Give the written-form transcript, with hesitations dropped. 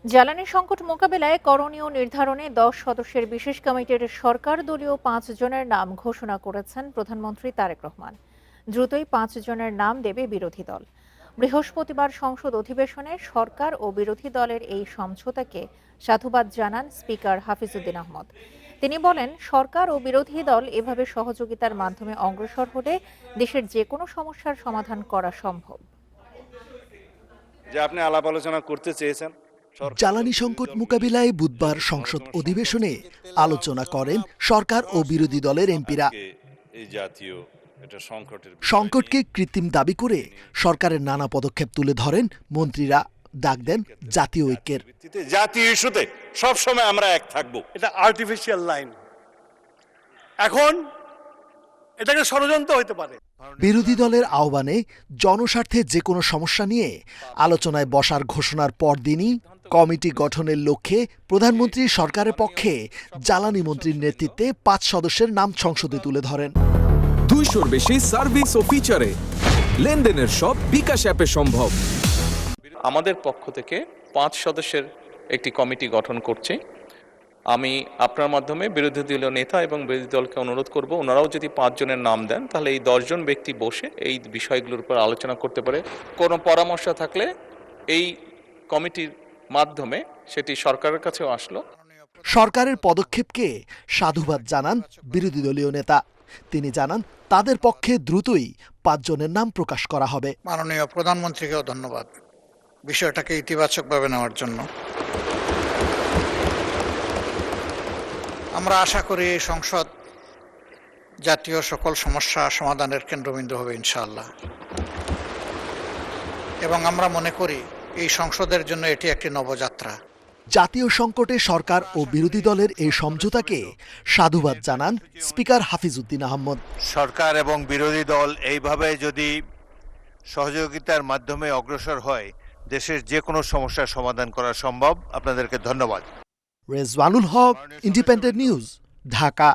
জ্বালানি সংকট মোকাবেলায় করণীয় নির্ধারণে ১০ সদস্যের বিশেষ কমিটির সরকার দলীয় ৫ জনের নাম ঘোষণা করেছেন প্রধানমন্ত্রী তারেক রহমান। দ্রুতই ৫ জনের নাম দেবে বিরোধী দল। বৃহস্পতিবার সংসদ অধিবেশনে সরকার ও বিরোধী দলের এই সমঝোতাকে সাধুবাদ জানান স্পিকার হাফিজউদ্দিন আহমদ। তিনি বলেন, সরকার ও বিরোধী দল এভাবে সহযোগিতার মাধ্যমে অগ্রসর হলে দেশের যে কোনো সমস্যার সমাধান করা সম্ভব। যে আপনি আলাপ আলোচনা করতে চেয়েছেন, জ্বালানি সংকট মোকাবিলায় বুধবার সংসদ অধিবেশনে আলোচনা করেন সরকার ও বিরোধী দলের এমপিরা। এই জাতীয় এটা সংকটকে কৃত্রিম দাবি করে সরকারের নানা পদক্ষেপ তুলে ধরেন মন্ত্রীরা। ডাক দেন জাতীয় ঐক্যের। জাতীয় ইস্যুতে সবসময় আমরা এক থাকব। এটা আর্টিফিশিয়াল লাইন, এখন এটাকে ষড়যন্ত্র হইতে পারে। বিরোধী দলের আহ্বানে জনস্বার্থে যে কোনো সমস্যা নিয়ে আলোচনায় বসার ঘোষণার পরদিনই কমিটি গঠনের লক্ষ্যে প্রধানমন্ত্রী সরকারের পক্ষে জ্বালানি মন্ত্রীর নেতৃত্বে ৫ সদস্যের নাম সংসদে তুলে ধরেন। ২০০-র বেশি সার্ভিস ও ফিচারে লেনদেনের সব বিকাশ অ্যাপে সম্ভব। আমাদের পক্ষ থেকে ৫ সদস্যের একটি কমিটি গঠন করছে। আমি আপনার মাধ্যমে বিরোধী দলীয় নেতা এবং বিরোধী দলকে অনুরোধ করব, ওনারাও যদি ৫ জনের নাম দেন তাহলে এই ১০ জন ব্যক্তি বসে এই বিষয়গুলোর উপর আলোচনা করতে পারে। কোনো পরামর্শ থাকলে এই কমিটির মাধ্যমে সেটি সরকারের কাছেও আসলো। সরকারের পদক্ষেপকে সাধুবাদ জানান বিরোধী দলীয় নেতা। তিনি জানান, তাদের পক্ষে দ্রুতই ৫ জনের নাম প্রকাশ করা হবে। মাননীয় প্রধানমন্ত্রীকেও ধন্যবাদ বিষয়টাকে ইতিবাচকভাবে নেওয়ার জন্য। আমরা আশা করি এই সংসদ জাতীয় সকল সমস্যা সমাধানের কেন্দ্রবিন্দু হবে ইনশাআল্লাহ, এবং আমরা মনে করি এই সংসদের জন্য এটি একটি নবযাত্রা। জাতীয় সংকটে সরকার ও বিরোধী দলের এই সমঝোতাকে সাধুবাদ জানান স্পিকার হাফিজউদ্দিন আহমদ। সরকার এবং বিরোধী দল এইভাবে যদি সহযোগিতার মাধ্যমে অগ্রসর হয়, দেশের যে কোনো সমস্যার সমাধান করা সম্ভব। আপনাদেরকে ধন্যবাদ। রেজওয়ানুল হক, ইন্ডিপেন্ডেন্ট নিউজ, ঢাকা।